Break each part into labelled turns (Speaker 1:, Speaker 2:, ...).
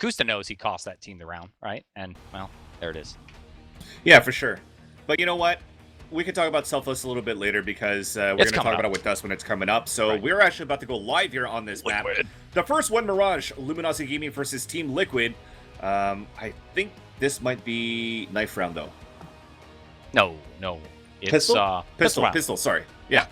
Speaker 1: Kusta knows he cost that team the round, right? And, well, there it is.
Speaker 2: Yeah, for sure. But you know what? We can talk about Selfless a little bit later because we're going to talk about it with us when it's coming up. So we're actually about to go live here on this map. The first one, Mirage, Luminosity Gaming versus Team Liquid. I think this might be knife round, though.
Speaker 1: No. It's
Speaker 2: Pistol, sorry. Yeah.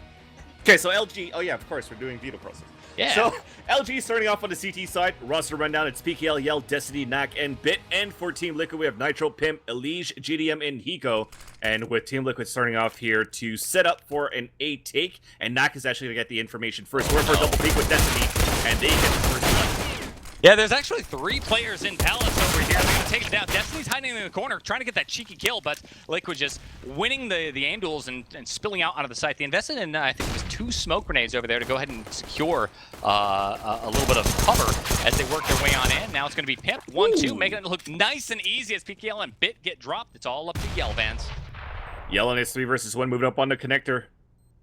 Speaker 2: Okay, so LG, oh yeah, of course, we're doing veto process.
Speaker 1: Yeah.
Speaker 2: So, LG starting off on the CT side, roster rundown, it's PKL, Yell, Destiny, Knack, and Bit. And for Team Liquid, we have Nitro, Pimp, Elige, GDM, and Hiko. And with Team Liquid starting off here to set up for an A take, and Knack is actually going to get the information first. We're for a double peek with Destiny, and they get the first one.
Speaker 1: Yeah, there's actually 3 players in Palace over here. They're going to take it down. Destiny's hiding in the corner, trying to get that cheeky kill, but Liquid just winning the aim duels and spilling out onto the site. They invested in, I think it was 2 smoke grenades over there to go ahead and secure a little bit of cover as they work their way on in. Now it's going to be Pimp, 1-2, making it look nice and easy as PKL and Bit get dropped. It's all up to Yell, Vans.
Speaker 2: Yell on his 3 versus 1, moving up on the connector.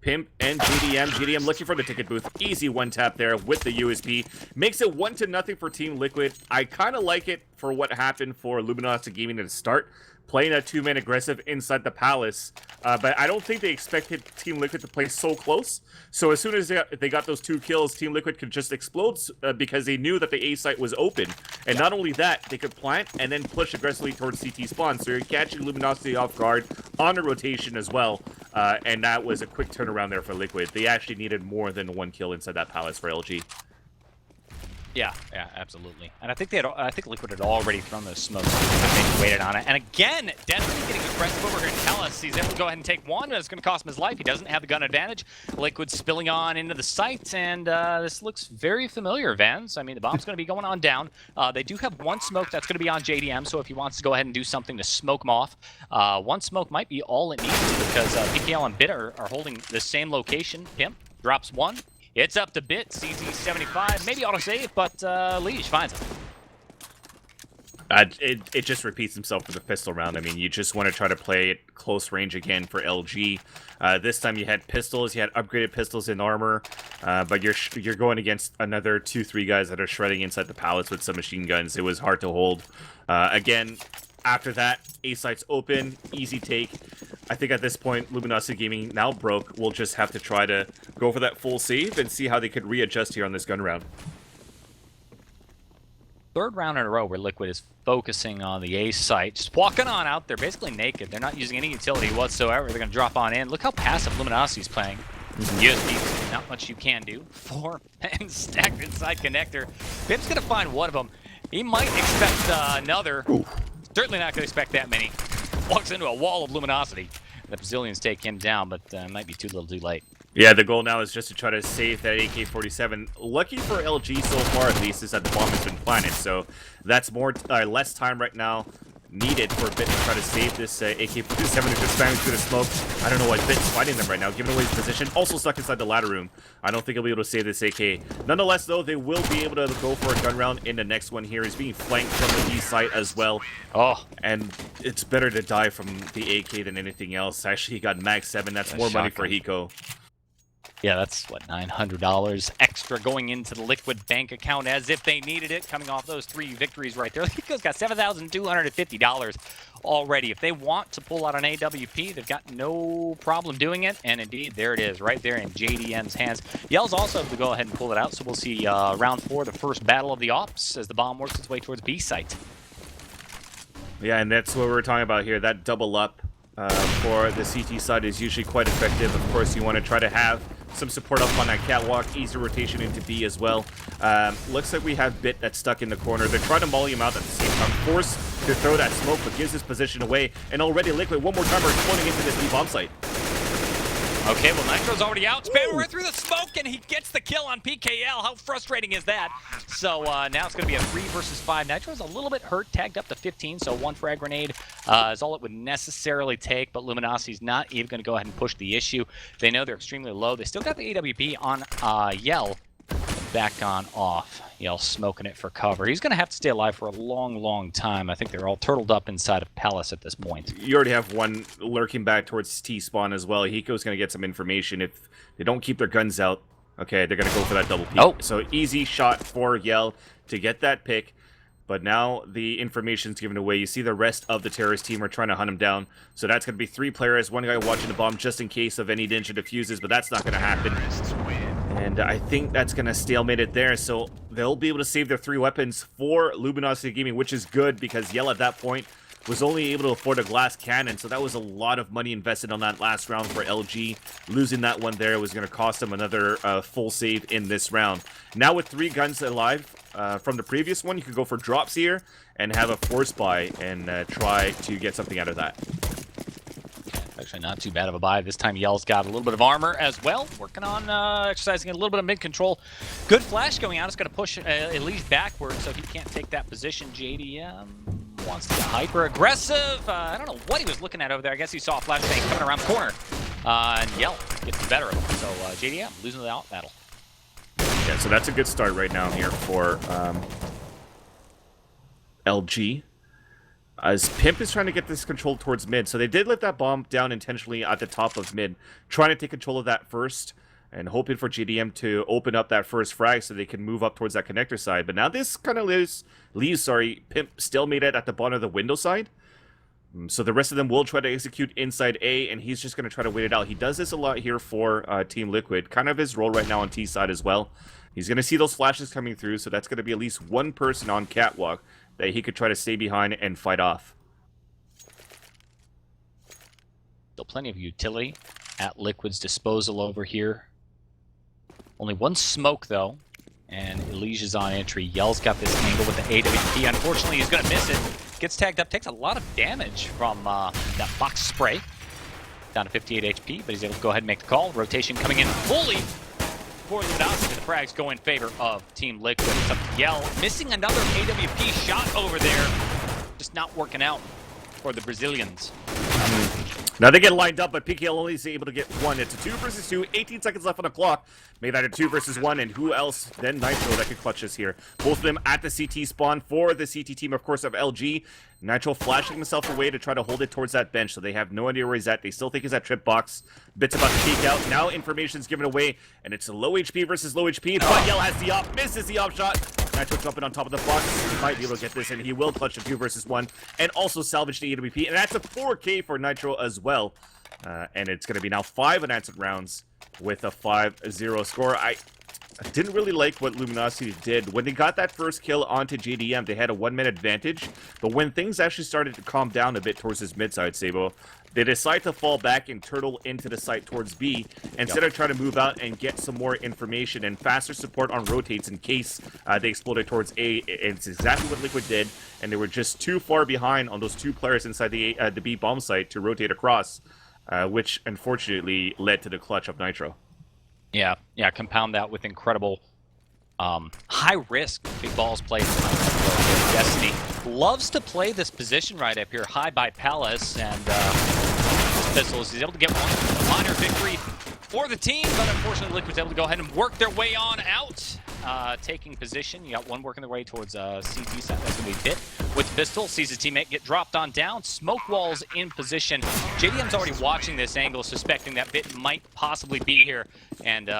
Speaker 2: Pimp and GDM. GDM looking for the ticket booth. Easy one tap there with the USP. Makes it 1-0 for Team Liquid. I kind of like it for what happened for Luminosity Gaming at the start. Playing a 2-man aggressive inside the Palace. But I don't think they expected Team Liquid to play so close. So as soon as they got those 2 kills, Team Liquid could just explode because they knew that the A site was open. And not only that, they could plant and then push aggressively towards CT spawn. So you're catching Luminosity off guard on a rotation as well. And that was a quick turnaround there for Liquid. They actually needed more than 1 kill inside that Palace for LG.
Speaker 1: Yeah, absolutely. And I think Liquid had already thrown those smokes. They waited on it. And again, Destiny getting aggressive over here in Palace. He's able to go ahead and take one, but it's going to cost him his life. He doesn't have the gun advantage. Liquid spilling on into the site, and this looks very familiar, Vans. I mean, the bomb's going to be going on down. They do have 1 smoke that's going to be on JDM, so if he wants to go ahead and do something to smoke him off, 1 smoke might be all it needs because PKL and Bit are holding the same location. Pimp drops 1. It's up to Bit, CZ75, maybe autosave, but Liege finds it.
Speaker 2: It just repeats himself for the pistol round. I mean, you just want to try to play it close range again for LG. This time you had pistols, you had upgraded pistols in armor, but you're going against another 2-3 guys that are shredding inside the pallets with some machine guns. It was hard to hold. Again, after that, A site's open, easy take. I think at this point, Luminosity Gaming, now broke, will just have to try to go for that full save and see how they could readjust here on this gun round.
Speaker 1: 3rd round in a row where Liquid is focusing on the A site, just walking on out there, basically naked. They're not using any utility whatsoever. They're going to drop on in. Look how passive Luminosity's playing. USB, not much you can do. 4 and stacked inside connector. Pip's going to find one of them. He might expect another. Ooh. Certainly not going to expect that many. Walks into a wall of Luminosity. The Brazilians take him down, but might be too little too late.
Speaker 2: Yeah, the goal now is just to try to save that AK-47. Lucky for LG so far, at least, is that the bomb has been planted. So that's less time right now needed for Bit to try to save this AK-47. They're just spamming through the smoke. I don't know why Bit's fighting them right now, giving away his position. Also stuck inside the ladder room. I don't think he'll be able to save this AK. Nonetheless, though, they will be able to go for a gun round in the next one here. He's being flanked from the B site as well. Oh, and it's better to die from the AK than anything else. Actually, he got Mag 7. That's more money for Hiko.
Speaker 1: Yeah, that's, what, $900 extra going into the Liquid bank account as if they needed it, coming off those 3 victories right there. Hiko's got $7,250 already. If they want to pull out an AWP, they've got no problem doing it, and indeed, there it is, right there in JDM's hands. Yell's also able to go ahead and pull it out, so we'll see round 4, the first battle of the ops, as the bomb works its way towards B site.
Speaker 2: Yeah, and that's what we're talking about here, that double up. For the CT side is usually quite effective. Of course, you want to try to have some support up on that catwalk, easy rotation into B as well. Looks like we have Bit that's stuck in the corner. They're trying to molly him out at the same time. Forced to throw that smoke, but gives his position away. And already Liquid, one more time, are exploding into this B bomb site.
Speaker 1: Okay, well, Nitro's already out. Spamming right through the smoke, and he gets the kill on PKL. How frustrating is that? So now it's going to be a 3 versus 5. Nitro's a little bit hurt, tagged up to 15, so 1 frag grenade is all it would necessarily take, but Luminosity's not even going to go ahead and push the issue. They know they're extremely low. They still got the AWP on Yell. Back on off. Yell smoking it for cover. He's going to have to stay alive for a long, long time. I think they're all turtled up inside of Palace at this point.
Speaker 2: You already have one lurking back towards T-spawn as well. Hiko's going to get some information. If they don't keep their guns out, okay, they're going to go for that double peek. Oh. So easy shot for Yell to get that pick. But now the information's given away. You see the rest of the terrorist team are trying to hunt him down. So that's going to be 3 players, 1 guy watching the bomb just in case of any ninja defuses, but that's not going to happen. And I think that's going to stalemate it there. So they'll be able to save their 3 weapons for Luminosity Gaming, which is good because Yell at that point was only able to afford a glass cannon. So that was a lot of money invested on that last round for LG. Losing that one there was going to cost them another full save in this round. Now with 3 guns alive from the previous one, you could go for drops here and have a force buy and try to get something out of that.
Speaker 1: Actually, not too bad of a buy. This time, Yell's got a little bit of armor as well. Working on exercising a little bit of mid-control. Good flash going out. It's going to push Elige backwards so he can't take that position. JDM wants to get hyper-aggressive. I don't know what he was looking at over there. I guess he saw a flashbang coming around the corner. And Yell gets the better of him. So JDM losing the out battle.
Speaker 2: Yeah, so that's a good start right now here for LG. As Pimp is trying to get this control towards mid. So they did let that bomb down intentionally at the top of mid. Trying to take control of that first. And hoping for GDM to open up that first frag so they can move up towards that connector side. But now this kind of leaves Pimp stalemated at the bottom of the window side. So the rest of them will try to execute inside A. And he's just going to try to wait it out. He does this a lot here for Team Liquid. Kind of his role right now on T side as well. He's going to see those flashes coming through. So that's going to be at least 1 person on catwalk that he could try to stay behind and fight off.
Speaker 1: Still plenty of utility at Liquid's disposal over here. Only 1 smoke, though, and Elige is on entry. Yell's got this angle with the AWP. Unfortunately, he's going to miss it. Gets tagged up, takes a lot of damage from that box spray. Down to 58 HP, but he's able to go ahead and make the call. Rotation coming in fully for Luminosity. The frags go in favor of Team Liquid. It's up to Yell. Missing another AWP shot over there. Just not working out for the Brazilians.
Speaker 2: Now they get lined up, but PKL only is able to get 1. It's a 2 versus 2, 18 seconds left on the clock. Made that a 2 versus 1, and who else than Nitro that could clutch us here? Both of them at the CT spawn for the CT team, of course, of LG. Nitro flashing himself away to try to hold it towards that bench, so they have no idea where he's at. They still think he's at trip box. Bit's about to peek out. Now information's given away, and it's a low HP versus low HP. But Yell has the op, misses the op shot. Nitro jumping on top of the box. He might be able to get this, and he will clutch the 2 versus 1, and also salvage the AWP. And that's a 4K for Nitro as well. And it's going to be now 5 unanswered rounds with a 5-0 score. I didn't really like what Luminosity did. When they got that first kill onto JDM, they had a 1-minute advantage. But when things actually started to calm down a bit towards this mid-side, Sabo, they decide to fall back and turtle into the site towards B instead of trying to move out and get some more information and faster support on rotates in case they exploded towards A. It's exactly what Liquid did, and they were just too far behind on those 2 players inside the B bomb site to rotate across. Which unfortunately led to the clutch of Nitro.
Speaker 1: Yeah, compound that with incredible high risk big balls played. Destiny loves to play this position right up here, high by Palace, and Pistols is able to get one minor victory for the team, but unfortunately Liquid's able to go ahead and work their way on out. Taking position. You got one working their way towards CT side. That's going to be Bit with the pistol. Sees his teammate get dropped on down. Smoke walls in position. JDM's already watching this angle, suspecting that Bit might possibly be here. And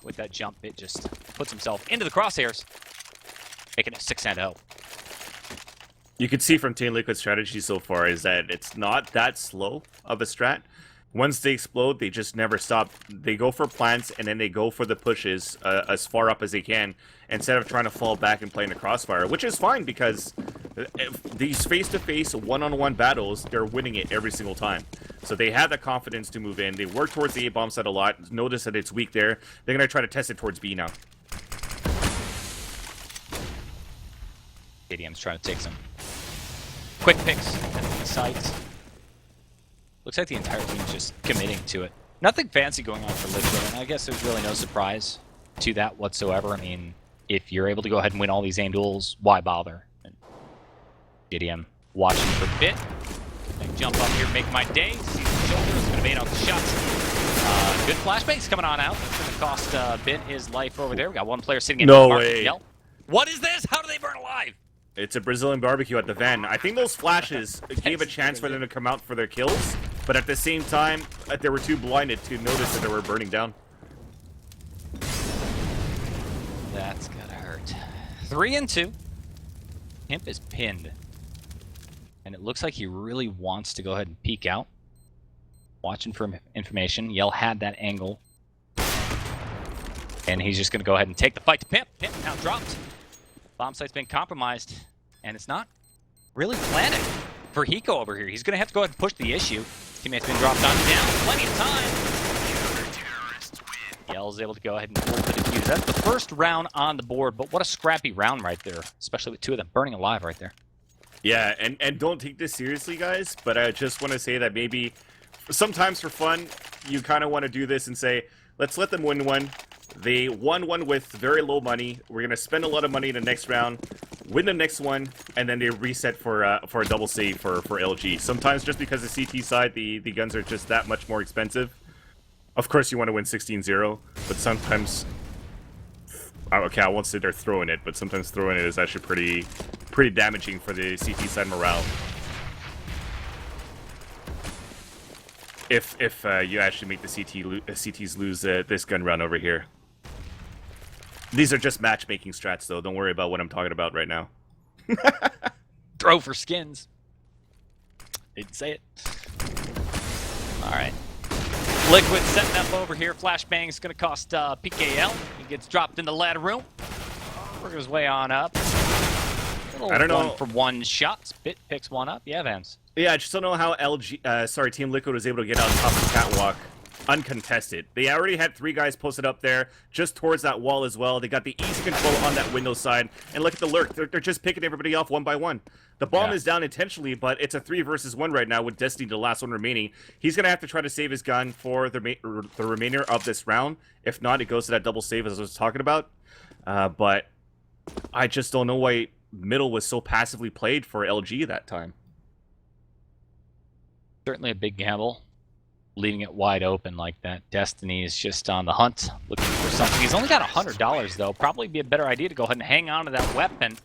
Speaker 1: with that jump, Bit just puts himself into the crosshairs, making it 6-0.
Speaker 2: You can see from Team Liquid's strategy so far is that it's not that slow of a strat. Once they explode, they just never stop. They go for plants, and then they go for the pushes as far up as they can, instead of trying to fall back and play in the crossfire, which is fine because these face-to-face, one-on-one battles, they're winning it every single time. So they have the confidence to move in. They work towards the A-bomb side a lot. Notice that it's weak there. They're going to try to test it towards B now.
Speaker 1: JDM's trying to take some quick picks at the sites. Looks like the entire team's just committing to it. Nothing fancy going on for Liquid, and I guess there's really no surprise to that whatsoever. I mean, if you're able to go ahead and win all these aim duels, why bother? And JDM watching for Bit. They jump up here, make my day. Sees the shoulder, is going to bait out the shots. Good flashbangs coming on out. That's going to cost Bit his life over there. We got one player sitting in
Speaker 2: No way.
Speaker 1: Yell. What is this? How do they burn alive?
Speaker 2: It's a Brazilian barbecue at the van. I think those flashes gave a chance for them to come out for their kills, but at the same time, they were too blinded to notice that they were burning down.
Speaker 1: That's gotta hurt. 3-2. Pimp is pinned. And it looks like he really wants to go ahead and peek out. Watching for information. Yell had that angle. And he's just going to go ahead and take the fight to Pimp. Pimp now dropped. Bomb site's been compromised. And it's not really planted for Hiko over here. He's going to have to go ahead and push the issue. Teammate's been dropped on down. Plenty of time. Yell's able to go ahead and force the defuse. That's the first round on the board, but what a scrappy round right there. Especially with two of them burning alive right there.
Speaker 2: Yeah, and don't take this seriously, guys, but I just want to say that maybe sometimes for fun, you kind of want to do this and say, let's let them win one. They won one with very low money. We're going to spend a lot of money in the next round, win the next one, and then they reset for a double save for LG. Sometimes just because the CT side, the guns are just that much more expensive. Of course, you want to win 16-0, but sometimes... Okay, I won't say they're throwing it, but sometimes throwing it is actually pretty damaging for the CT side morale. If you actually make the CTs lose this gun round over here. These are just matchmaking strats, though. Don't worry about what I'm talking about right now.
Speaker 1: Throw for skins. Didn't say it. All right. Liquid setting up over here. Flashbang's going to cost PKL. He gets dropped in the ladder room. Working his way on up.
Speaker 2: I don't know.
Speaker 1: 1-for-1 shots. Bit picks one up. Yeah, Vance.
Speaker 2: Yeah, I just don't know how Team Liquid was able to get on top of the catwalk uncontested. They already had 3 guys posted up there, just towards that wall as well. They got the easy control on that window side. And look at the lurk. They're just picking everybody off one by one. The bomb is down intentionally, but it's a 3 versus 1 right now with Destiny the last one remaining. He's going to have to try to save his gun for the remainder of this round. If not, it goes to that double save as I was talking about. But I just don't know why middle was so passively played for LG that time.
Speaker 1: Certainly a big gamble, leaving it wide open like that. Destiny is just on the hunt, looking for something. He's only got $100, though. Probably be a better idea to go ahead and hang on to that weapon.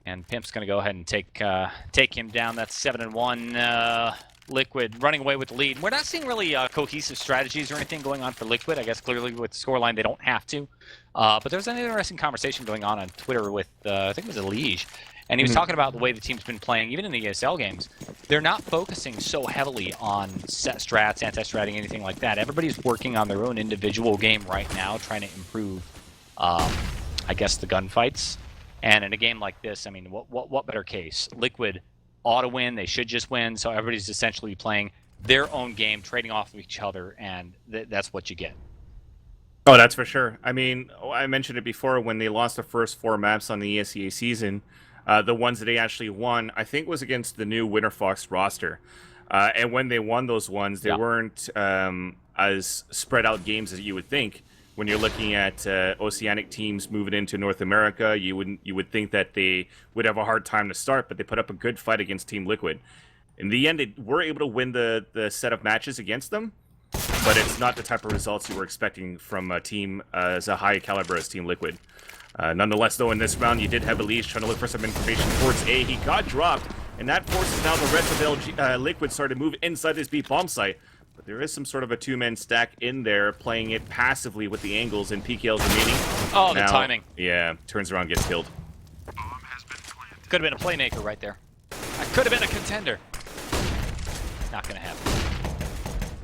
Speaker 1: And Pimp's going to go ahead and take him down. That's 7-1. Liquid running away with the lead. We're not seeing really cohesive strategies or anything going on for Liquid. I guess clearly with the scoreline they don't have to. But there's an interesting conversation going on Twitter with, I think it was Elige. And he was talking about the way the team's been playing, even in the ESL games. They're not focusing so heavily on set strats, anti-stratting, anything like that. Everybody's working on their own individual game right now, trying to improve, I guess, the gunfights. And in a game like this, I mean, what better case? Liquid ought to win. They should just win. So everybody's essentially playing their own game, trading off of each other, and that's what you get.
Speaker 2: Oh, that's for sure. I mean, I mentioned it before when they lost the first 4 maps on the ESEA season. The ones that they actually won, I think, was against the new Winter Fox roster. And when they won those ones, they weren't as spread out games as you would think. When you're looking at Oceanic teams moving into North America, you would think that they would have a hard time to start, but they put up a good fight against Team Liquid. In the end, they were able to win the set of matches against them, but it's not the type of results you were expecting from a team as a high caliber as Team Liquid. Nonetheless, though, in this round, you did have Elise trying to look for some information towards A. He got dropped, and that forces now the rest of Liquid started to move inside this B bomb site. But there is some sort of a 2-man stack in there, playing it passively with the angles and PKLs remaining.
Speaker 1: Oh,
Speaker 2: now,
Speaker 1: the timing.
Speaker 2: Yeah, turns around, gets killed.
Speaker 1: Could have been a playmaker right there. I could have been a contender. Not going to happen.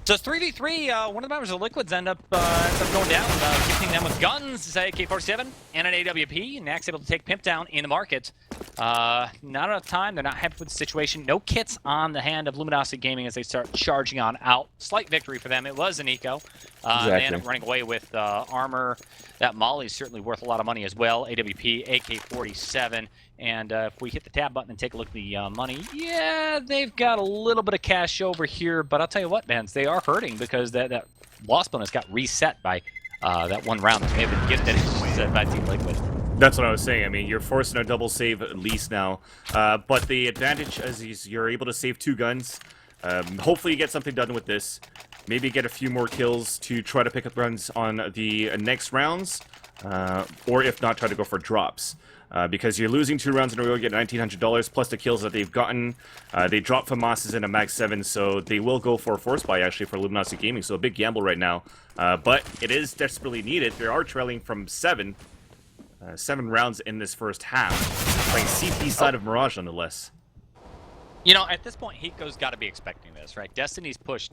Speaker 1: So it's 3v3. One of the members of Liquids ends up going down, gifting them with guns, AK-47 and an AWP. Nax able to take Pimp down in the market. Not enough time. They're not happy with the situation. No kits on the hand of Luminosity Gaming as they start charging on out. Slight victory for them. It was an eco. They end up running away with armor. That Molly is certainly worth a lot of money as well. AWP, AK-47. And if we hit the tab button and take a look at the money, yeah, they've got a little bit of cash over here. But I'll tell you what, Vance, they are hurting because that loss bonus got reset by that one round that may have been gifted by Team Liquid.
Speaker 2: That's what I was saying. I mean, you're forcing a double save at least now. But the advantage is you're able to save 2 guns. Hopefully you get something done with this. Maybe get a few more kills to try to pick up runs on the next rounds. Or if not, try to go for drops. Because you're losing 2 rounds in a row, you get $1,900 plus the kills that they've gotten. They drop FAMAS's in a max 7, so they will go for a force buy actually for Luminosity Gaming. So a big gamble right now. But it is desperately needed. They are trailing from 7. 7 rounds in this first half, playing CT side of Mirage nonetheless.
Speaker 1: You know, at this point, Hiko's got to be expecting this, right? Destiny's pushed,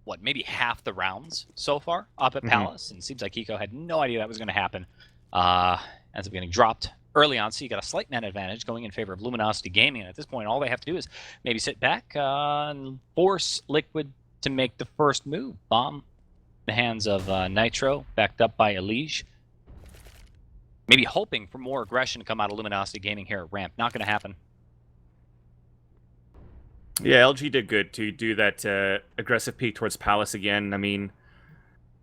Speaker 1: what, maybe half the rounds so far up at Palace, and it seems like Hiko had no idea that was going to happen. Ends up getting dropped early on, so you got a slight net advantage going in favor of Luminosity Gaming, and at this point, all they have to do is maybe sit back and force Liquid to make the first move. Bomb in the hands of Nitro, backed up by Elige. Maybe hoping for more aggression to come out of Luminosity Gaming here at ramp. Not going to happen.
Speaker 2: Yeah, LG did good to do that aggressive peek towards Palace again. I mean,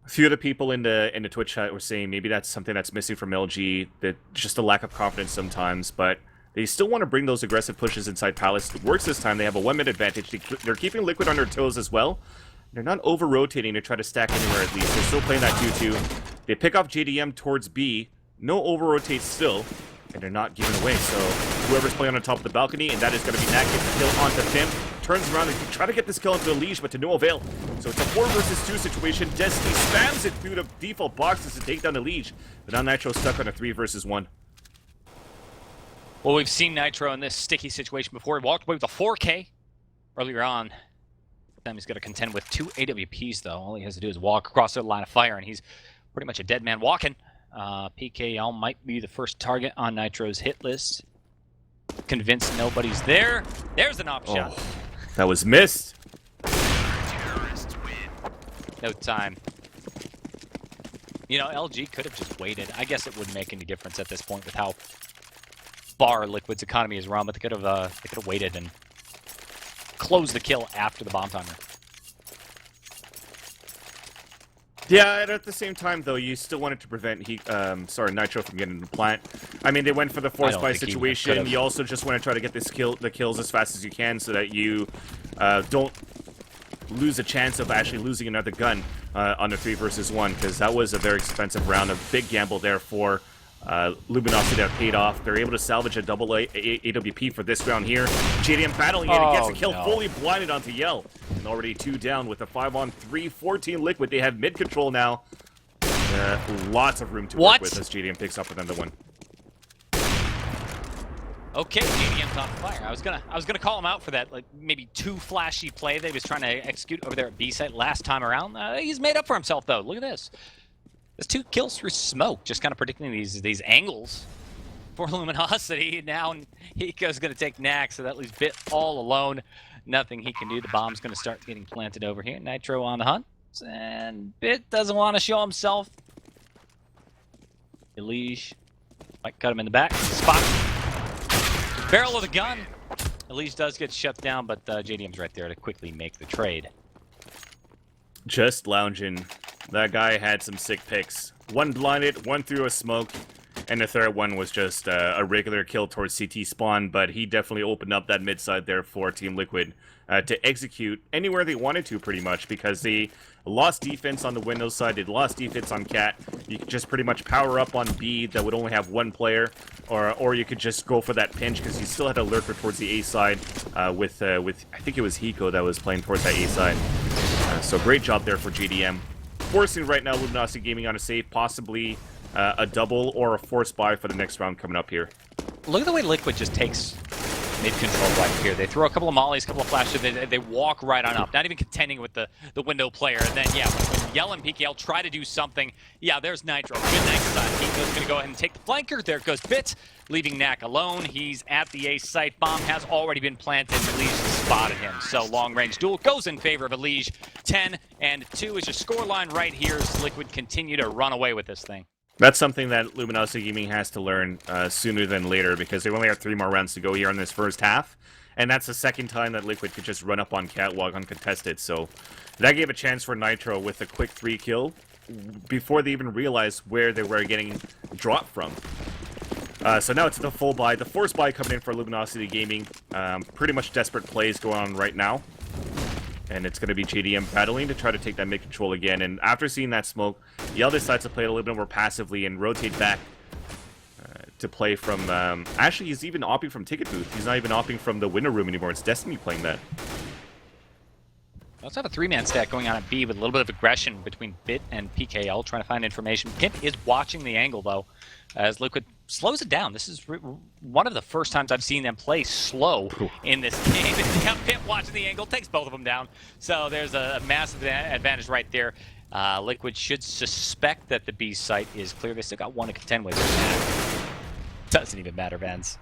Speaker 2: a few of the people in the Twitch chat were saying maybe that's something that's missing from LG, that just a lack of confidence sometimes, but they still want to bring those aggressive pushes inside Palace. It works this time. They have a 1-minute advantage. They're keeping Liquid on their toes as well. They're not over-rotating to try to stack anywhere at least. They're still playing that 2-2. They pick off JDM towards B. No over-rotates still, and they're not giving away. So whoever's playing on top of the balcony, and that is going to be Knack, gets the kill onto Pimp. Turns around and try to get this kill into Elige, but to no avail. So it's a 4 versus 2 situation. Destiny spams it through the default boxes to take down Elige, but now Nitro's stuck on a 3 versus 1.
Speaker 1: Well, we've seen Nitro in this sticky situation before. He walked away with a 4K earlier on. This time he's got to contend with 2 AWPs, though. All he has to do is walk across the line of fire, and he's pretty much a dead man walking. PKL might be the first target on Nitro's hit list. Convinced nobody's there. There's an op shot.
Speaker 2: That was missed.
Speaker 1: No time. You know, LG could have just waited. I guess it wouldn't make any difference at this point with how far Liquid's economy is run, but they could have waited and closed the kill after the bomb timer.
Speaker 2: Yeah, and at the same time, though, you still wanted to prevent Nitro from getting the plant. I mean, they went for the force buy situation. You also just want to try to get the kills as fast as you can so that you don't lose a chance of actually losing another gun on the 3 versus 1, because that was a very expensive round. A big gamble there for Luminosity that paid off. They're able to salvage a double AWP for this round here. JDM battling in and gets a kill, fully blinded onto Yell. And already 2 down with a 5-on-3, 14 Liquid. They have mid control now. Lots of room to work with as JDM picks up another one.
Speaker 1: Okay, JDM's on fire. I was gonna call him out for that, like maybe too flashy play that he was trying to execute over there at B site last time around. He's made up for himself though. Look at this. There's 2 kills through smoke, just kind of predicting these angles for Luminosity. Now Hiko's going to take Knack, so that leaves Bit all alone. Nothing he can do. The bomb's going to start getting planted over here. Nitro on the hunt, and Bit doesn't want to show himself. Elige might cut him in the back. Spot. Barrel of the gun. Elige does get shut down, but JDM's right there to quickly make the trade.
Speaker 2: Just lounging. That guy had some sick picks. 1 blinded, 1 through a smoke, and the third one was just a regular kill towards CT spawn, but he definitely opened up that mid side there for Team Liquid to execute anywhere they wanted to, pretty much, because they lost defense on the Windows side, they lost defense on Cat. You could just pretty much power up on B that would only have 1 player, or you could just go for that pinch, because you still had a lurker towards the A side with I think it was Hiko that was playing towards that A side. So great job there for GDM. Forcing right now Luminosity Gaming on a save, possibly a double or a force buy for the next round coming up here.
Speaker 1: Look at the way Liquid just takes mid-control right here. They throw a couple of mollies, a couple of flashes, they walk right on up, not even contending with the window player. And then, yeah, when Yell and PKL try to do something, yeah, there's Nitro. Good Knack design. Hiko's going to go ahead and take the flanker. There goes Bit, leaving Knack alone. He's at the A site. Bomb has already been planted. Elige spotted him. So long-range duel goes in favor of Elige. 10-2 is your scoreline right here as Liquid continue to run away with this thing.
Speaker 2: That's something that Luminosity Gaming has to learn sooner than later, because they only have 3 more rounds to go here in this first half, and that's the second time that Liquid could just run up on Catwalk uncontested, so that gave a chance for Nitro with a quick 3 kill before they even realized where they were getting dropped from. So now it's the full buy. The force buy coming in for Luminosity Gaming. Pretty much desperate plays going on right now. And it's going to be JDM battling to try to take that mid-control again. And after seeing that smoke, Yell decides to play it a little bit more passively and rotate back to play from... actually, he's even opting from Ticket Booth. He's not even opting from the window room anymore. It's Destiny playing that.
Speaker 1: We also have a 3-man stack going on at B with a little bit of aggression between Bit and PKL, trying to find information. Pimp is watching the angle, though, as Liquid slows it down. This is one of the first times I've seen them play slow in this game. Yeah, Pimp watching the angle, takes both of them down. So there's a massive advantage right there. Liquid should suspect that the B site is clear. They still got one to contend with. Doesn't even matter, Vans.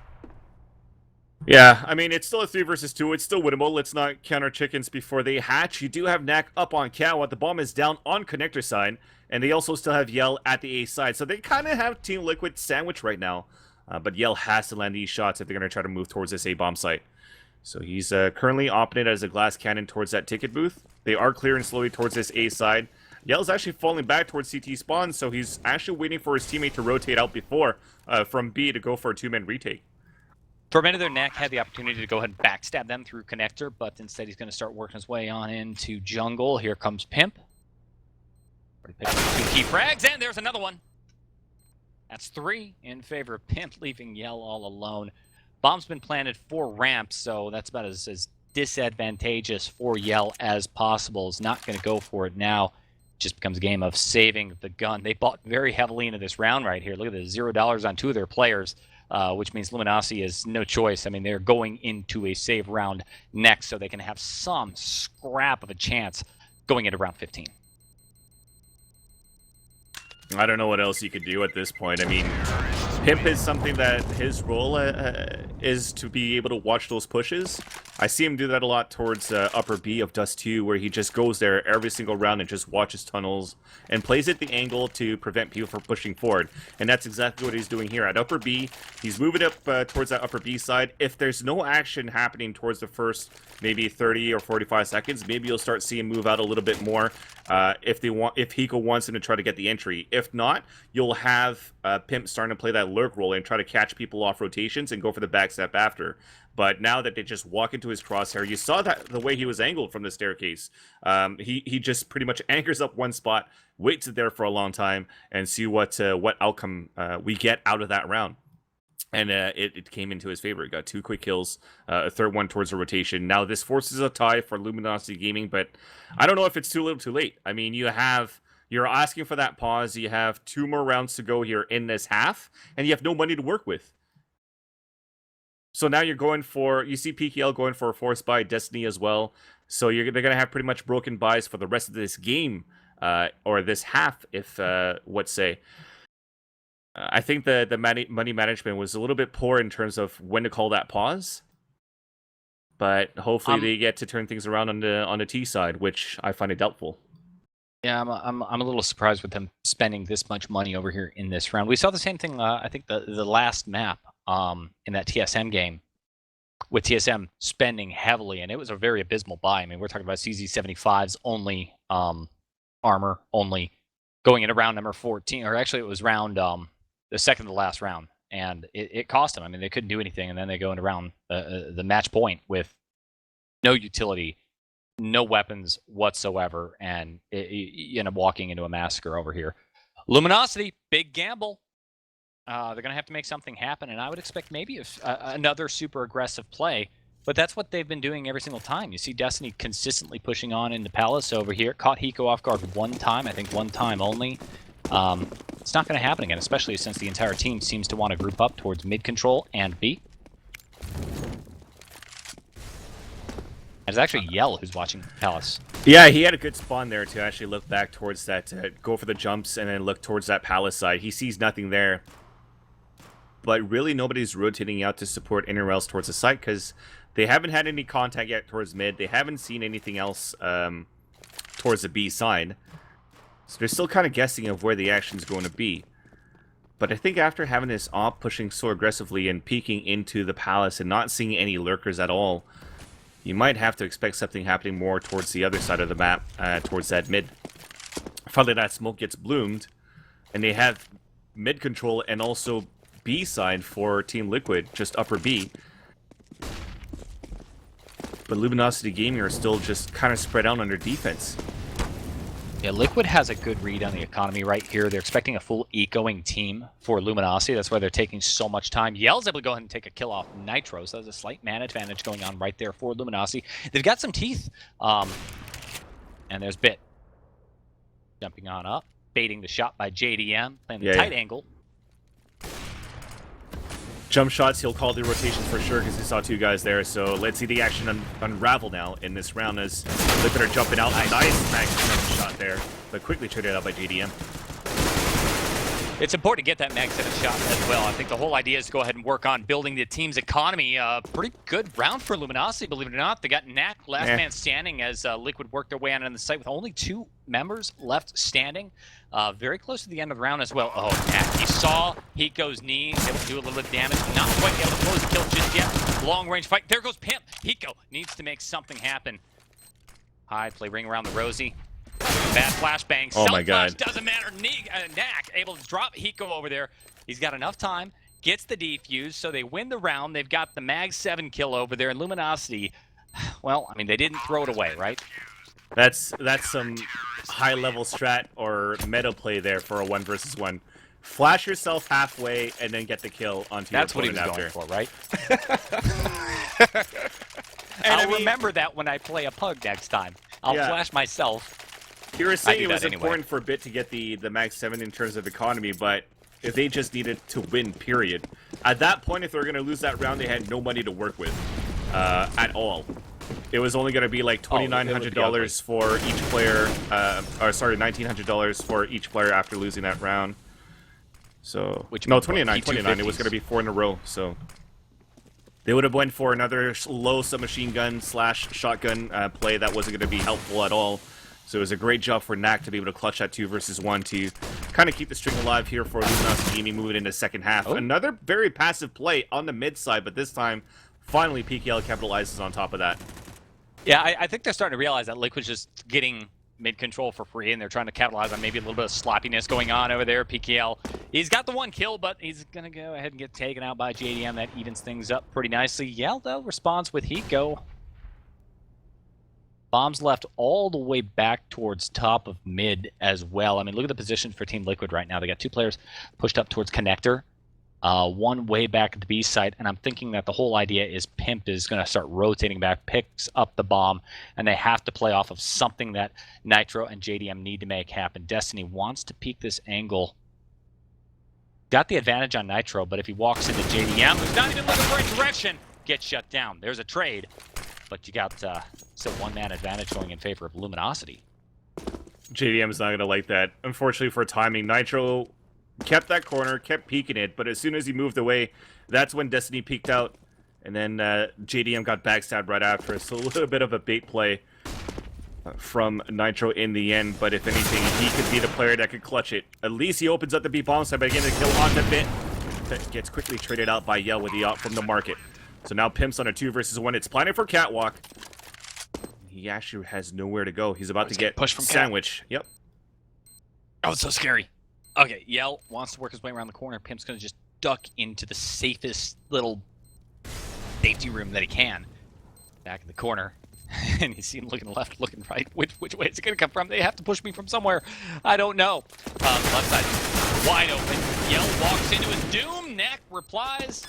Speaker 2: Yeah, I mean, it's still a 3 versus 2. It's still winnable. Let's not count our chickens before they hatch. You do have Knack up on Cow. The bomb is down on connector side, and they also still have Yell at the A side. So they kind of have Team Liquid sandwiched right now. But Yell has to land these shots if they're going to try to move towards this A bomb site. So he's currently opting it as a glass cannon towards that ticket booth. They are clearing slowly towards this A side. Yell's actually falling back towards CT spawn, so he's actually waiting for his teammate to rotate out before from B to go for a 2-man retake.
Speaker 1: For a minute there, Knack had the opportunity to go ahead and backstab them through connector, but instead he's going to start working his way on into jungle. Here comes Pimp. Already picked up 2 key frags, and there's another one. That's 3 in favor of Pimp, leaving Yell all alone. Bomb's been planted for ramp, so that's about as disadvantageous for Yell as possible. Is not going to go for it now. Just becomes a game of saving the gun. They bought very heavily into this round right here. Look at the $0 on 2 of their players. Which means Luminosity has no choice. I mean, they're going into a save round next, so they can have some scrap of a chance going into round 15.
Speaker 2: I don't know what else you could do at this point. I mean, Pimp is something that his role is to be able to watch those pushes. I see him do that a lot towards upper B of Dust 2, where he just goes there every single round and just watches tunnels and plays at the angle to prevent people from pushing forward. And that's exactly what he's doing here at upper B. He's moving up towards that upper B side. If there's no action happening towards the first maybe 30 or 45 seconds, maybe you'll start seeing him move out a little bit more if Hiko wants him to try to get the entry. If not, you'll have Pimp starting to play that lurk role and try to catch people off rotations and go for the backstep after. But now that they just walk into his crosshair, you saw that the way he was angled from the staircase. He just pretty much anchors up one spot, waits there for a long time, and see what outcome we get out of that round. And it came into his favor. He got 2 quick kills, a third one towards the rotation. Now this forces a tie for Luminosity Gaming, but I don't know if it's too little too late. I mean, you're asking for that pause. You have 2 more rounds to go here in this half, and you have no money to work with. So now you're going for, you see PKL going for a force buy, Destiny as well. So they're going to have pretty much broken buys for the rest of this game, or this half, if let's say. I think the money management was a little bit poor in terms of when to call that pause. But hopefully they get to turn things around on the T side, which I find it doubtful.
Speaker 1: Yeah, I'm a little surprised with them spending this much money over here in this round. We saw the same thing, I think, the last map in that TSM game, with TSM spending heavily, and it was a very abysmal buy. I mean, we're talking about CZ75's only armor, only going into round number 14, or actually it was round the second to last round, and it cost them. I mean, they couldn't do anything, and then they go into round the match point with no utility, no weapons whatsoever, and you end up walking into a massacre over here. Luminosity, big gamble. They're going to have to make something happen, and I would expect maybe another super aggressive play, but that's what they've been doing every single time. You see Destiny consistently pushing on into Palace over here. Caught Hiko off guard one time, I think one time only. It's not going to happen again, especially since the entire team seems to want to group up towards mid control and B. And it's actually Yell who's watching Palace.
Speaker 2: Yeah, he had a good spawn there to actually look back towards that, go for the jumps and then look towards that Palace side. He sees nothing there. But really nobody's rotating out to support anywhere else towards the site because they haven't had any contact yet towards mid. They haven't seen anything else towards the B side. So they're still kind of guessing of where the action's going to be. But I think after having this op pushing so aggressively and peeking into the Palace and not seeing any lurkers at all, you might have to expect something happening more towards the other side of the map, towards that mid. Finally, that smoke gets bloomed, and they have mid control and also B side for Team Liquid, just upper B. But Luminosity Gaming are still just kind of spread out on their defense.
Speaker 1: Yeah, Liquid has a good read on the economy right here. They're expecting a full ecoing team for Luminosity. That's why they're taking so much time. Yell's able to go ahead and take a kill off Nitro, so there's a slight man advantage going on right there for Luminosity. They've got some teeth And there's Bit. Jumping on up, baiting the shot by JDM, playing the
Speaker 2: Yeah,
Speaker 1: tight
Speaker 2: yeah.
Speaker 1: angle.
Speaker 2: Jump shots, he'll call the rotations for sure because he saw two guys there. So let's see the action unravel now in this round as Liquid are jumping out. Nice max jump shot there, but quickly traded out by JDM.
Speaker 1: It's important to get that mag 7 shot as well. I think the whole idea is to go ahead and work on building the team's economy. Pretty good round for Luminosity, believe it or not. They got Knack last man standing as Liquid worked their way on the site with only 2 members left standing. Very close to the end of the round as well. Oh, Knack, he saw Hiko's knee, able to do a little bit of damage. Not quite able to close the kill just yet. Long range fight. There goes Pimp. Hiko needs to make something happen. High play ring around the Rosie. Bad flashbang.
Speaker 2: Oh my god.
Speaker 1: Doesn't matter. Knack able to drop Hiko over there. He's got enough time. Gets the defuse, so they win the round. They've got the mag 7 kill over there. And Luminosity, well, I mean, they didn't throw it away, right?
Speaker 2: That's some high-level strat or meta play there for a 1 versus 1. Flash yourself halfway and then get the kill onto your opponent after.
Speaker 1: That's what he was going for, right? I'll remember that when I play a pug next time. I'll flash myself.
Speaker 2: You were saying it was important for Bit to get the mag 7 in terms of economy, but if they just needed to win, period. At that point, if they were going to lose that round, they had no money to work with at all. It was only going to be like $2,900 for each player, or sorry, $1,900 for each player after losing that round. So, no, 29, it was going to be 4 in a row, so... They would have went for another low submachine gun / shotgun play that wasn't going to be helpful at all. So it was a great job for Knack to be able to clutch that 2 versus 1 to kind of keep the string alive here for Luminosity Gaming moving into the second half. Another very passive play on the mid side, but this time, finally PKL capitalizes on top of that.
Speaker 1: Yeah, I think they're starting to realize that Liquid's just getting mid control for free, and they're trying to capitalize on maybe a little bit of sloppiness going on over there. PKL, he's got the 1 kill, but he's going to go ahead and get taken out by JDM. That evens things up pretty nicely. Yell, though, responds with Hiko. Bombs left all the way back towards top of mid as well. I mean, look at the position for Team Liquid right now. They got 2 players pushed up towards connector, 1 way back at the B site, and I'm thinking that the whole idea is Pimp is going to start rotating back, picks up the bomb, and they have to play off of something that Nitro and JDM need to make happen. Destiny wants to peek this angle. Got the advantage on Nitro, but if he walks into JDM, who's not even looking for a direction, gets shut down. There's a trade. But you got still 1-man advantage going in favor of Luminosity.
Speaker 2: JDM is not going to like that. Unfortunately for timing, Nitro kept that corner, kept peeking it, but as soon as he moved away, that's when Destiny peeked out. And then JDM got backstabbed right after. So a little bit of a bait play from Nitro in the end. But if anything, he could be the player that could clutch it. At least he opens up the B bomb side, but again, the kill on the Bit that gets quickly traded out by Yell with the op from the market. So now Pimp's on a 2 versus 1. It's planning for Catwalk. He actually has nowhere to go. He's about to get
Speaker 1: pushed from
Speaker 2: sandwich. Yep.
Speaker 1: Oh, it's so scary. Okay, Yell wants to work his way around the corner. Pimp's going to just duck into the safest little safety room that he can. Back in the corner. And you see him looking left, looking right. Which way is it going to come from? They have to push me from somewhere. I don't know. Left side wide open. Yell walks into his doom. Knack replies.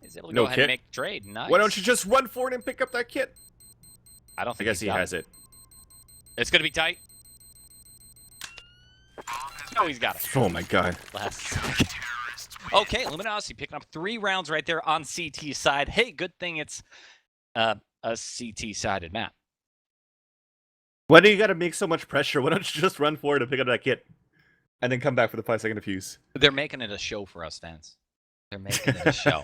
Speaker 1: He's able to go ahead and make the trade. Nice.
Speaker 2: Why don't you just run forward and pick up that kit?
Speaker 1: I don't think
Speaker 2: I guess he has it.
Speaker 1: It's going to be tight. Oh, he's got it.
Speaker 2: Oh my god.
Speaker 1: Last second. Okay, Luminosity picking up 3 rounds right there on CT side. Hey, good thing it's a CT-sided map.
Speaker 2: Why do you got to make so much pressure? Why don't you just run forward and pick up that kit? And then come back for the 5-second defuse.
Speaker 1: They're making it a show for us fans. They're making it a show.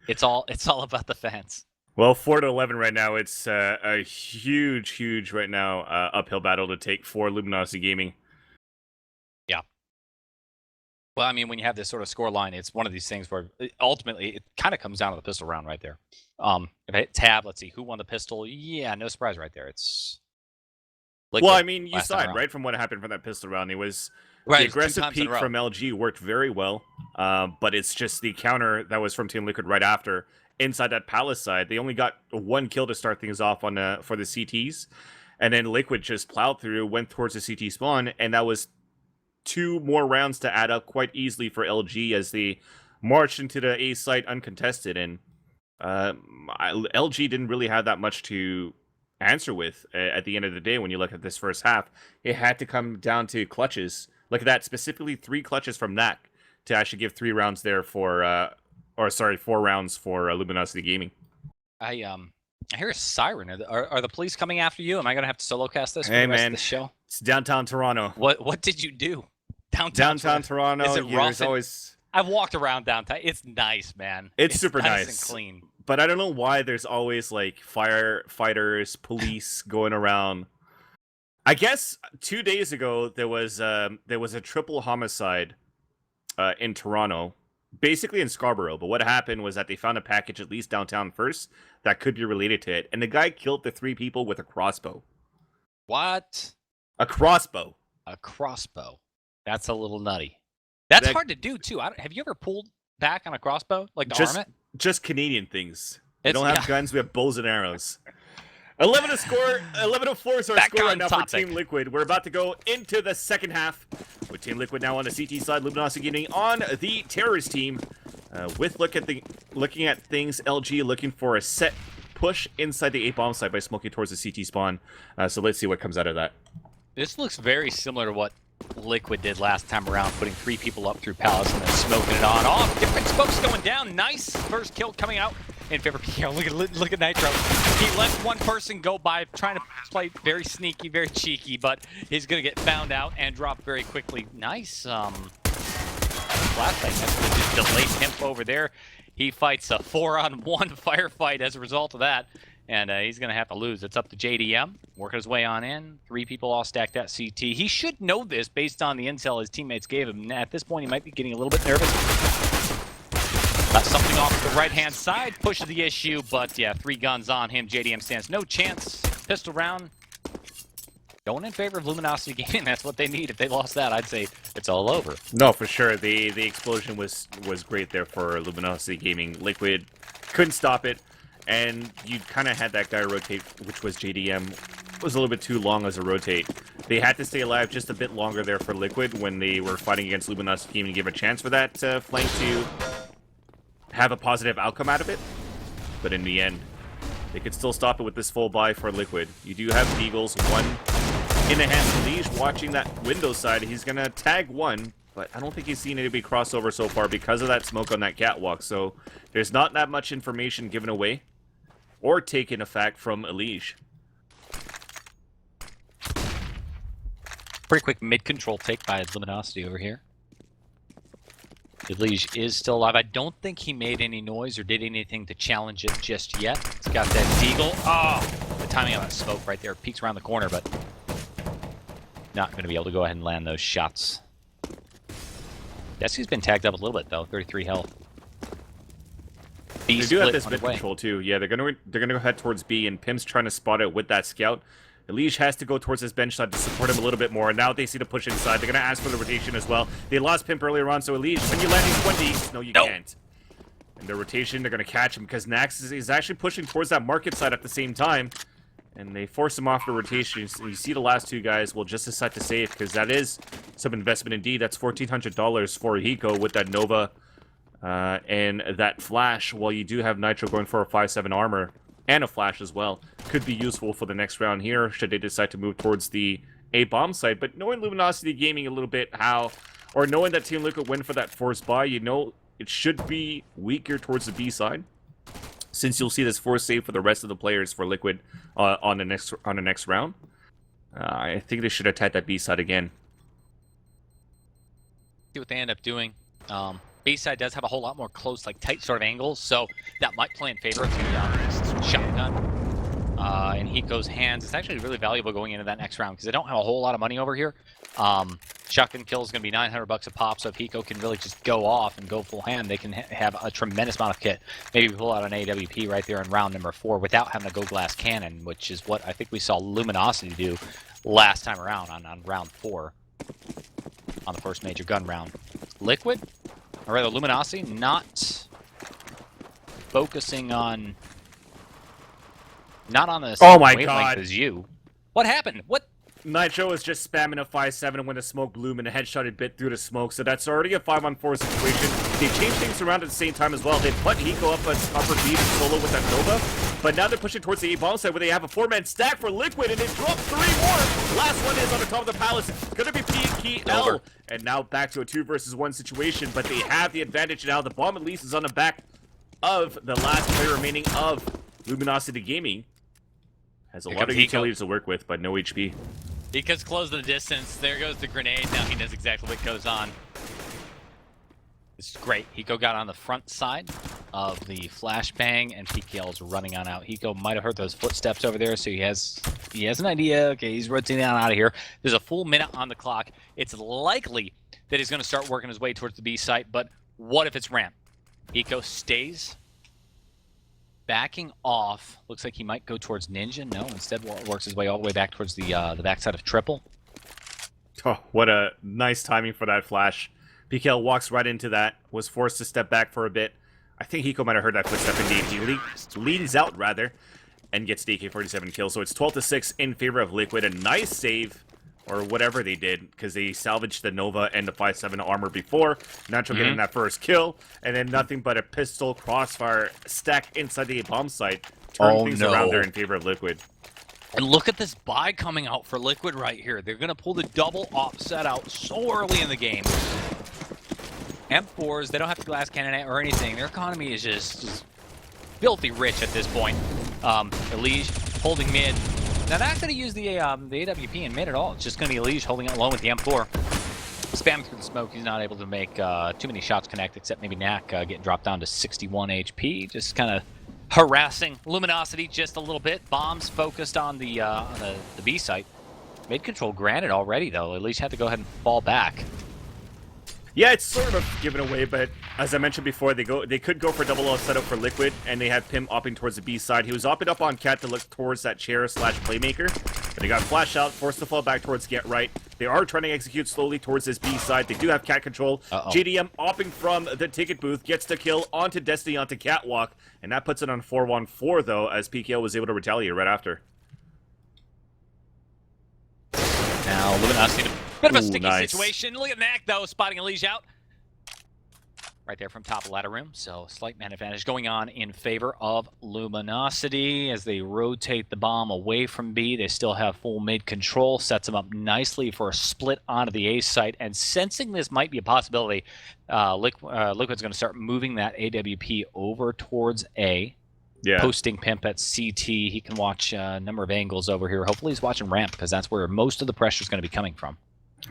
Speaker 1: It's all about the fans.
Speaker 2: Well, 4-11 right now. It's a huge right now uphill battle to take for Luminosity Gaming.
Speaker 1: Yeah. Well, I mean, when you have this sort of score line, it's one of these things where ultimately it kind of comes down to the pistol round right there. If I hit tab, let's see who won the pistol. Yeah, no surprise right there. It's
Speaker 2: well, I mean, you saw it right from what happened from that pistol round. It was the aggressive peak from LG worked very well, but it's just the counter that was from Team Liquid right after inside that palace side. They only got 1 kill to start things off on for the CTs, and then Liquid just plowed through, went towards the CT spawn, and that was 2 more rounds to add up quite easily for LG as they marched into the A site uncontested. And LG didn't really have that much to answer with at the end of the day. When you look at this first half, it had to come down to clutches. Look at that, specifically 3 clutches from Knack to actually give 3 rounds there for, 4 rounds for Luminosity Gaming.
Speaker 1: I hear a siren. Are the police coming after you? Am I gonna have to solo cast this for
Speaker 2: Hey
Speaker 1: the rest
Speaker 2: man,
Speaker 1: of the show?
Speaker 2: it's downtown Toronto.
Speaker 1: What did you do? Downtown
Speaker 2: Toronto.
Speaker 1: Is it rough?
Speaker 2: There's always.
Speaker 1: I've walked around downtown. It's nice, man.
Speaker 2: It's super
Speaker 1: nice
Speaker 2: nice.
Speaker 1: and clean.
Speaker 2: But I don't know why there's always like firefighters, police going around. I guess 2 days ago there was a triple homicide in Toronto, basically in Scarborough. But what happened was that they found a package at least downtown first that could be related to it, and the guy killed the 3 people with a crossbow.
Speaker 1: What?
Speaker 2: A crossbow.
Speaker 1: A crossbow. That's a little nutty. That's hard to do too. Have you ever pulled back on a crossbow, like to arm it?
Speaker 2: Just Canadian things. We don't have guns. We have bows and arrows. 11 to score. 11-4 is our score right now for Team Liquid. We're about to go into the second half with Team Liquid now on the CT side. Luminosity Gaming on the terrorist team. Looking at things, LG looking for a set push inside the A-bomb side by smoking towards the CT spawn. So let's see what comes out of that.
Speaker 1: This looks very similar to what Liquid did last time around, putting 3 people up through Palace and then smoking it on off. Different smokes going down. Nice first kill coming out in favor of PO. Look at Nitro. He let one person go by, trying to play very sneaky, very cheeky, but he's going to get found out and drop very quickly. Nice flashbang. That's going to just delay Pimp over there. He fights a 4-on-1 firefight as a result of that. And he's going to have to lose. It's up to JDM, working his way on in. 3 people all stacked at CT. He should know this based on the intel his teammates gave him. At this point, he might be getting a little bit nervous. Got something off the right-hand side. Pushes the issue, but yeah, 3 guns on him. JDM stands no chance. Pistol round. Going in favor of Luminosity Gaming. That's what they need. If they lost that, I'd say it's all over.
Speaker 2: No, for sure. The explosion was great there for Luminosity Gaming. Liquid couldn't stop it. And you kind of had that guy rotate, which was JDM. It was a little bit too long as a rotate. They had to stay alive just a bit longer there for Liquid when they were fighting against Luminosity Gaming and give a chance for that flank to have a positive outcome out of it. But in the end, they could still stop it with this full buy for Liquid. You do have Beagles, 1 in the hands of Liege watching that window side. He's going to tag 1. But I don't think he's seen anybody crossover so far because of that smoke on that catwalk. So there's not that much information given away or taken effect from Elige.
Speaker 1: Pretty quick mid-control take by Luminosity over here. Elige is still alive. I don't think he made any noise or did anything to challenge it just yet. He's got that deagle. Oh, the timing on that smoke right there. Peeks around the corner, but not going to be able to go ahead and land those shots. Desi's been tagged up a little bit, though. 33 health.
Speaker 2: They do have this mid control too. Yeah, they're gonna head towards B, and Pim's trying to spot it with that scout. Elige has to go towards his bench side to support him a little bit more. Now they see the push inside. They're gonna ask for the rotation as well. They lost Pimp earlier on, so Elige, can you land these 20? No, you can't. And the rotation, they're gonna catch him because Nax is actually pushing towards that market side at the same time. And they force him off the rotation. So you see the last 2 guys will just decide to save because that is some investment indeed. That's $1,400 for Hiko with that Nova and that flash. While you do have Nitro going for a 5-7 armor and a flash as well, could be useful for the next round here should they decide to move towards the A-bomb side. But knowing Luminosity Gaming a little bit or knowing that Team Liquid win for that force buy, you know it should be weaker towards the B side. Since you'll see this force save for the rest of the players for Liquid on the next round, I think they should attack that B side again.
Speaker 1: See what they end up doing. B side does have a whole lot more close, like tight sort of angles, so that might play in favor of the shotgun in Hiko's hands. It's actually really valuable going into that next round because they don't have a whole lot of money over here. Shotgun kill is going to be $900 a pop, so if Hiko can really just go off and go full hand, they can have a tremendous amount of kit. Maybe pull out an AWP right there in round number 4 without having to go glass cannon, which is what I think we saw Luminosity do last time around on round 4 on the first major gun round. Liquid, or rather Luminosity, not focusing on, not on the same wavelength as you. What happened? What?
Speaker 2: Nitro is just spamming a 5-7 when the smoke blew him and a headshot bit through the smoke, so that's already a 5-on-4 situation. They changed things around at the same time as well. They put Hiko up as upper B solo with that Nova, But now they're pushing towards the A-bomb side where they have a 4-man stack for Liquid, and they drop 3 more. Last one is on the top of the palace. Gonna be PKL. And now back to a 2 versus 1 situation, but they have the advantage now. The bomb at least is on the back of the last player remaining of Luminosity Gaming. Has a lot of utilities to work with, but no HP.
Speaker 1: Because close the distance. There goes the grenade. Now he knows exactly what goes on. This is great. Hiko got on the front side of the flashbang, and PKL's running on out. Hiko might have heard those footsteps over there, so he has an idea. Okay, he's rotating on out of here. There's a full minute on the clock. It's likely that he's going to start working his way towards the B site, but what if it's ramp? Hiko stays backing off. Looks like he might go towards Ninja. No, instead works his way all the way back towards the backside of Triple.
Speaker 2: Oh, what a nice timing for that flash. PKL walks right into that, was forced to step back for a bit. I think Hiko might have heard that footstep indeed. He leans out, rather, and gets the AK-47 kill. So it's 12-6 in favor of Liquid. A nice save, or whatever they did, because they salvaged the Nova and the 5.7 armor before. Nitro getting that first kill, and then nothing but a pistol crossfire stack inside the bomb site. Turn things around there in favor of Liquid.
Speaker 1: And look at this buy coming out for Liquid right here. They're going to pull the double offset out so early in the game. M4s, they don't have to glass cannon or anything. Their economy is just filthy rich at this point. Elige holding mid. Now, they're not going to use the AWP in mid at all. It's just going to be Elige holding it alone with the M4. Spamming through the smoke. He's not able to make too many shots connect, except maybe Knack getting dropped down to 61 HP. Just kind of harassing Luminosity just a little bit. Bombs focused on the B site. Mid control granted already, though. Elige had to go ahead and fall back.
Speaker 2: Yeah, it's sort of given away, but as I mentioned before, they could go for double off setup for Liquid, and they had Pim opting towards the B side. He was opting up on Cat to look towards that chair/playmaker, but he got flashed out, forced to fall back towards Get Right. They are trying to execute slowly towards this B side. They do have Cat control. JDM opting from the ticket booth, gets the kill onto Destiny, onto Catwalk, and that puts it on 4-1-4, though, as PKL was able to retaliate right after.
Speaker 1: Now, Luminosity, bit of a sticky situation. Look at Knack, though, spotting Elige out. Right there from top of ladder room. So, slight man advantage going on in favor of Luminosity as they rotate the bomb away from B. They still have full mid control. Sets them up nicely for a split onto the A site. And sensing this might be a possibility, Liquid's going to start moving that AWP over towards A. Yeah. Posting Pimp at CT. He can watch a number of angles over here. Hopefully he's watching ramp, because that's where most of the pressure is going to be coming from.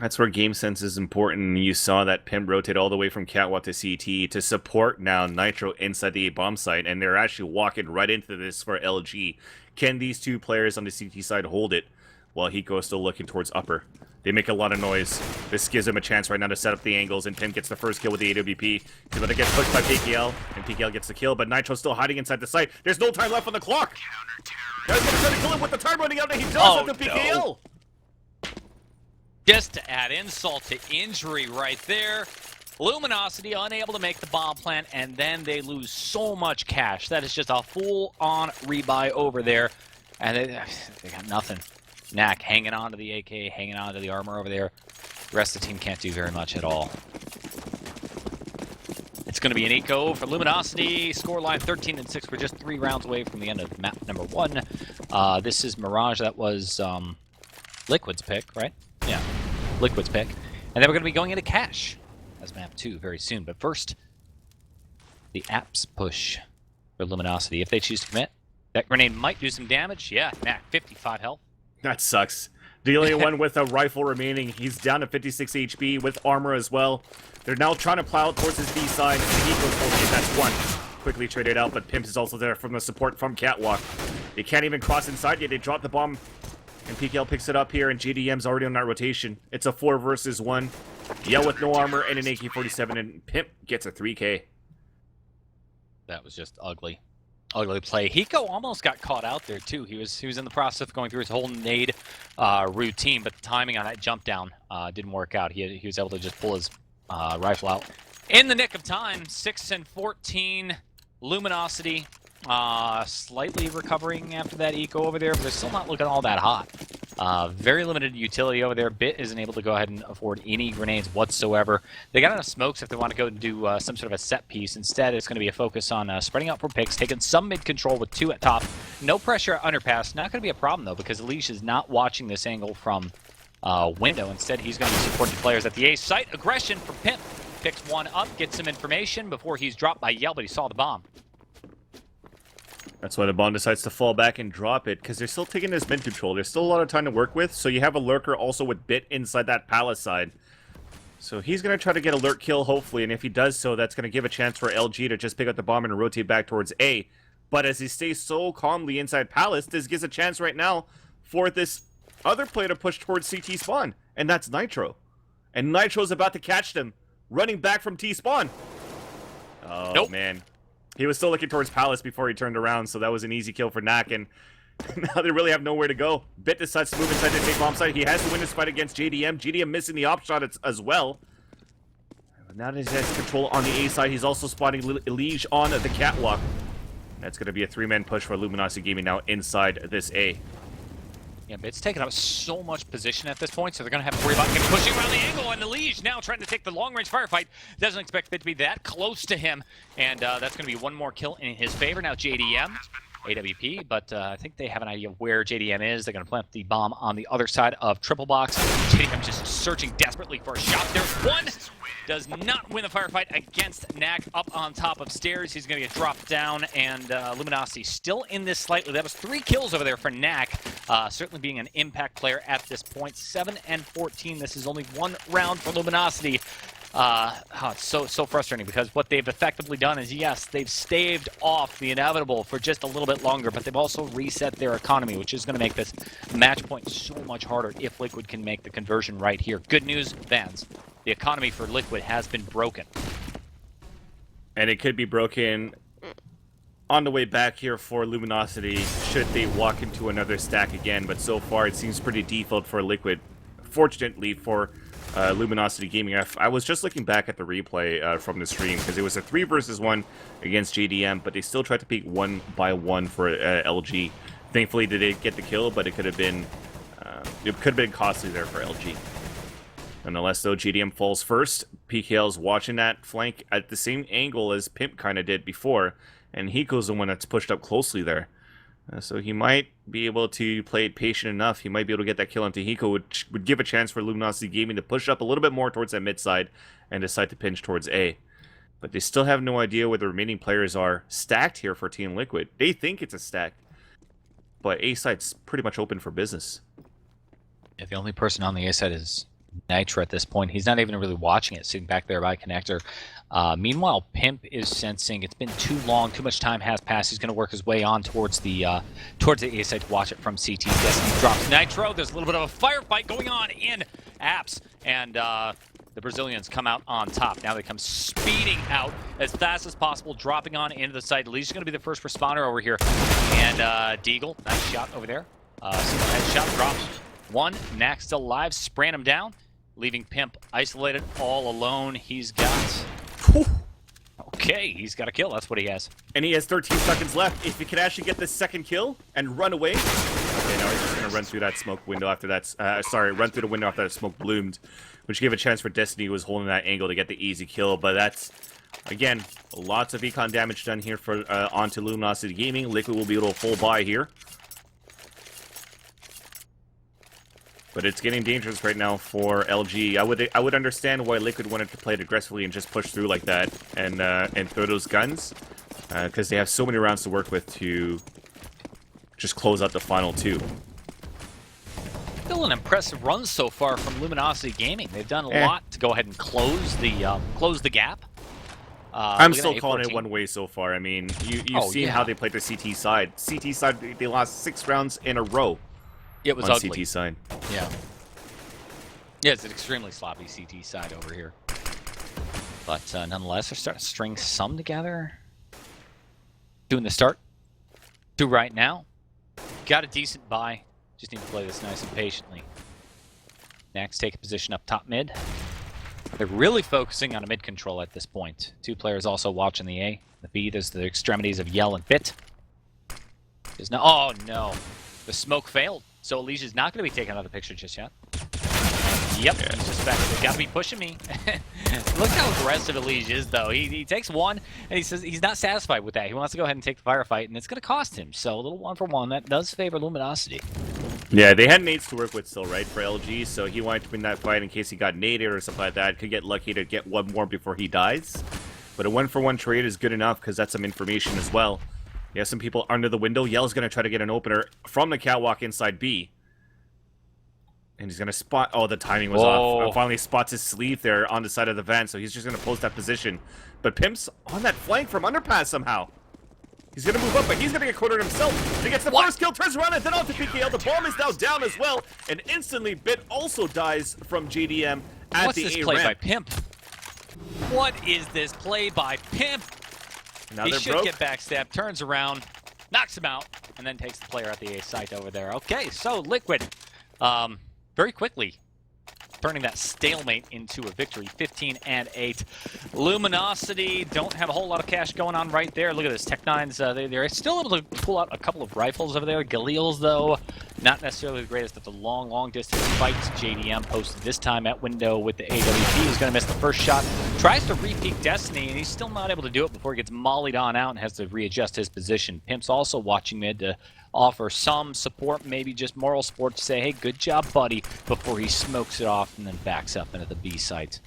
Speaker 2: That's where game sense is important. You saw that Pimp rotate all the way from Catwalk to CT to support now Nitro inside the bomb site, and they're actually walking right into this for LG. Can these two players on the CT side hold it while Hiko is still looking towards upper? They make a lot of noise. This gives him a chance right now to set up the angles, and Pim gets the first kill with the AWP. He's about to get pushed by PKL, and PKL gets the kill, but Nitro's still hiding inside the site. There's no time left on the clock. Guys gonna try to kill him with the time running out, and he does have the PKL.
Speaker 1: No. Just to add insult to injury right there. Luminosity unable to make the bomb plant, and then they lose so much cash. That is just a full-on rebuy over there, and they got nothing. Knack hanging on to the AK, hanging on to the armor over there. The rest of the team can't do very much at all. It's going to be an eco for Luminosity. Scoreline 13-6. We're just 3 rounds away from the end of map number 1. This is Mirage. That was Liquid's pick, right? Yeah, Liquid's pick. And then we're going to be going into Cash as map 2 very soon. But first, the apps push for Luminosity. If they choose to commit, that grenade might do some damage. Yeah, Knack, 55 health.
Speaker 2: That sucks. The only one with a rifle remaining. He's down to 56 HP with armor as well. They're now trying to plow towards his B side. That's one. Quickly traded out, but Pimps is also there from the support from Catwalk. They can't even cross inside yet. They drop the bomb, and PKL picks it up here, and JDM's already on that rotation. It's a 4 versus 1. Yell with no armor and an AK-47, and Pimp gets a 3K.
Speaker 1: That was just ugly. Ugly play. Hiko almost got caught out there too. He was in the process of going through his whole nade routine, but the timing on that jump down didn't work out. He was able to just pull his rifle out in the nick of time. 6-14. Luminosity slightly recovering after that eco over there, but they're still not looking all that hot. Very limited utility over there. Bit isn't able to go ahead and afford any grenades whatsoever. They got enough smokes if they want to go and do some sort of a set piece. Instead, it's going to be a focus on spreading out for picks, taking some mid control with 2 at top. No pressure at underpass. Not going to be a problem, though, because Elish is not watching this angle from window. Instead, he's going to be supporting players at the A site. Aggression from Pimp. Picks one up, gets some information before he's dropped by Yell, but he saw the bomb.
Speaker 2: That's why the bomb decides to fall back and drop it, because they're still taking this mid control. There's still a lot of time to work with, so you have a lurker also with Bit inside that palace side. So he's going to try to get a lurk kill, hopefully, and if he does so, that's going to give a chance for LG to just pick up the bomb and rotate back towards A. But as he stays so calmly inside palace, this gives a chance right now for this other player to push towards CT spawn, and that's Nitro. And Nitro's about to catch them, running back from T spawn. Oh,
Speaker 1: nope.
Speaker 2: Man. He was still looking towards Palace before he turned around, so that was an easy kill for Knack, and now they really have nowhere to go. Bit decides to move inside to take bomb site. He has to win this fight against JDM. JDM missing the op shot as well. Now that he has control on the A side, he's also spotting Elige on the catwalk. That's going to be a 3-man push for Luminosity Gaming now inside this A.
Speaker 1: Yeah, Bit's taking up so much position at this point, so they're going to have to worry about him pushing around the angle, and Elige now trying to take the long-range firefight. Doesn't expect Bit to be that close to him, and that's going to be one more kill in his favor. Now JDM, AWP, but I think they have an idea of where JDM is. They're going to plant the bomb on the other side of Triple Box. JDM just searching desperately for a shot. There's one. Does not win the firefight against Knack up on top of stairs. He's going to get dropped down, and Luminosity still in this slightly. That was 3 kills over there for Knack, certainly being an impact player at this point. 7 and 14. This is only 1 round for Luminosity. It's so frustrating because what they've effectively done is, yes, they've staved off the inevitable for just a little bit longer, but they've also reset their economy, which is going to make this match point so much harder if Liquid can make the conversion right here. Good news, fans. The economy for Liquid has been broken.
Speaker 2: And it could be broken on the way back here for Luminosity should they walk into another stack again, but so far it seems pretty default for Liquid. Fortunately for Luminosity Gaming, I was just looking back at the replay from the stream because it was a 3 versus 1 against JDM, but they still tried to peek 1 by 1 for LG. Thankfully, they did get the kill, but it could have been costly there for LG. Nonetheless, though, JDM falls first. PKL's watching that flank at the same angle as Pimp kind of did before, and Hiko's the one that's pushed up closely there. So he might be able to play it patient enough. He might be able to get that kill onto Hiko, which would give a chance for Luminosity Gaming to push up a little bit more towards that mid side and decide to pinch towards A. But they still have no idea where the remaining players are stacked here for Team Liquid. They think it's a stack, but A side's pretty much open for business.
Speaker 1: Yeah, the only person on the A side is Nitro at this point. He's not even really watching it, sitting back there by connector. Meanwhile, Pimp is sensing it's been too long, too much time has passed. He's going to work his way on towards the A side to watch it from CT. Destiny drops Nitro. There's a little bit of a firefight going on in Apps, and the Brazilians come out on top. Now they come speeding out as fast as possible, dropping on into the site. Lee's going to be the first responder over here, and Deagle, nice shot over there. Single headshot drops one. Knack still alive, spraying him down, leaving Pimp isolated all alone. He's got... Okay, he's got a kill. That's what he has.
Speaker 2: And he has 13 seconds left. If he can actually get this second kill and run away... Okay, now he's just going to run through that smoke window after that... run through the window after that smoke bloomed, which gave a chance for Destiny, who was holding that angle, to get the easy kill. But that's, again, lots of econ damage done here for onto Luminosity Gaming. Liquid will be able to full buy here. But it's getting dangerous right now for LG. I would understand why Liquid wanted to play it aggressively and just push through like that and throw those guns, because they have so many rounds to work with to just close out the final 2.
Speaker 1: Still an impressive run so far from Luminosity Gaming. They've done a lot to go ahead and close the gap.
Speaker 2: I'm still calling it one way so far. I mean, you've seen how they played the CT side. CT side, they lost 6 rounds in a row.
Speaker 1: It was
Speaker 2: on
Speaker 1: ugly.
Speaker 2: CT side.
Speaker 1: Yeah. Yeah, it's an extremely sloppy CT side over here. But nonetheless, they're starting to string some together. Doing the start. Do right now. Got a decent buy. Just need to play this nice and patiently. Next, take a position up top mid. They're really focusing on a mid control at this point. 2 players also watching the A. The B, there's the extremities of Yell and Bit. There's no... Oh, no. The smoke failed. So Alicia's not going to be taken out of the picture just yet. Yep, he's suspected. They got to be pushing me. Look how aggressive Alicia is, though. He takes one, and he says he's not satisfied with that. He wants to go ahead and take the firefight, and it's going to cost him. So a little 1-for-1. That does favor Luminosity.
Speaker 2: Yeah, they had nades to work with still, right, for LG, so he wanted to win that fight in case he got naded or something like that. Could get lucky to get one more before he dies. But a 1-for-1 trade is good enough, because that's some information as well. You have some people under the window. Yell's going to try to get an opener from the catwalk inside B. And he's going to spot... Oh, the timing was off. Finally spots his sleeve there on the side of the vent, so he's just going to post that position. But Pimp's on that flank from underpass somehow. He's going to move up, but he's going to get cornered himself. He gets the first kill, turns around, and then on to PKL. The bomb is now down as well, and instantly Bit also dies from JDM at the A ramp.
Speaker 1: What's this play by Pimp? What is this play by Pimp?
Speaker 2: Now
Speaker 1: he
Speaker 2: they're
Speaker 1: should
Speaker 2: broke.
Speaker 1: get backstabbed, turns around, knocks him out, and then takes the player at the A site over there. Okay, so Liquid, very quickly turning that stalemate into a victory, 15-8. Luminosity don't have a whole lot of cash going on right there. Look at this, Tech-9s, they're still able to pull out a couple of rifles over there. Galil's, though, not necessarily the greatest at the long distance fights. JDM posted this time at window with the AWP. He's going to miss the first shot. Tries to re-peek Destiny, and he's still not able to do it before he gets mollied on out and has to readjust his position. Pimp's also watching mid to offer some support, maybe just moral support to say, hey, good job, buddy, before he smokes it off and then backs up into the B site.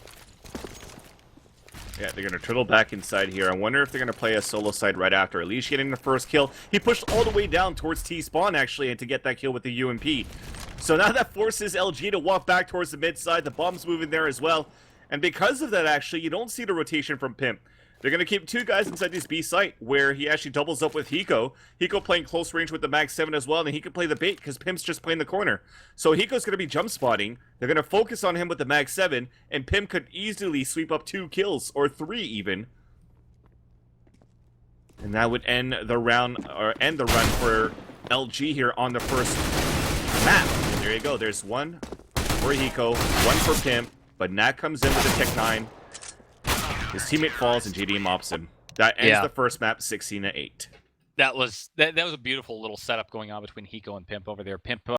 Speaker 2: Yeah, they're going to turtle back inside here. I wonder if they're going to play a solo side right after. Alicia getting the first kill. He pushed all the way down towards T-spawn, actually, and to get that kill with the UMP. So now that forces LG to walk back towards the mid side. The bomb's moving there as well. And because of that, actually, you don't see the rotation from Pimp. They're going to keep two guys inside this B site, where he actually doubles up with Hiko. Hiko playing close range with the Mag 7 as well, and he can play the bait because Pimp's just playing the corner. So Hiko's going to be jump spotting. They're going to focus on him with the Mag 7, and Pimp could easily sweep up 2 kills, or 3 even. And that would end the round, or end the run for LG here on the first map. And there you go. There's one for Hiko, one for Pimp, but Nat comes in with the Tech-9. His teammate falls and JD mops him. That ends the first map, 16-8.
Speaker 1: That was a beautiful little setup going on between Hiko and Pimp over there. Pimp